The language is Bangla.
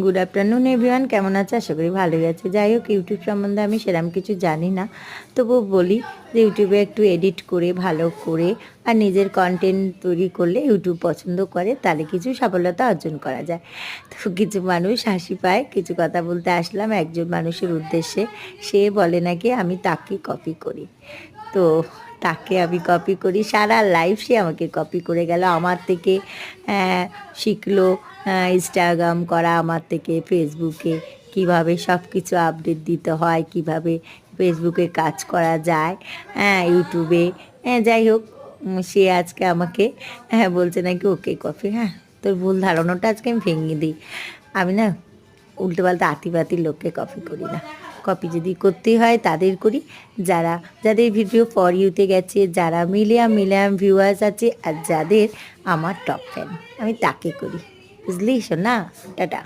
গুড আফটারনুন এভরিওয়ান, কেমন আছে? আশা করি ভালোই আছে। যাই হোক, ইউটিউব সম্বন্ধে আমি সেরকম কিছু জানি না, তবু বলি যে ইউটিউবে একটু এডিট করে ভালো করে আর নিজের কন্টেন্ট তৈরি করলে ইউটিউব পছন্দ করে, তাহলে কিছু সফলতা অর্জন করা যায়। তো কিছু মানুষ হাসি পায়, কিছু কথা বলতে আসলাম একজন মানুষের উদ্দেশ্যে। সে বলে নাকি আমি তাকে কপি করি। তো তাকে আমি কপি করি, সারা লাইফ সে আমাকে কপি করে গেল, আমার থেকে শিখলো ইনস্টাগ্রাম করা, আমার থেকে ফেসবুকে কিভাবে সব কিছু আপডেট দিতে হয়, কিভাবে ফেসবুকে কাজ করা যায়, ইউটিউবে, যাই হোক। সে আজকে আমাকে বলছে নাকি ওকে কপি। তোর ভুল ধারণাটা আজকে আমি ভেঙে দিই। আমি না উল্টোপাল্টা আতিপাতির লোককে কপি করি না। কপি যদি করতেই হয় তাদের করি যাদের ভিডিও ফর ইউতে গেছে, যারা মিলিয়াম ভিউয়ার্স আছে, আর যাদের আমার টপ ফ্যান, আমি তাকে করি। বুঝলি শোনা? টাটা।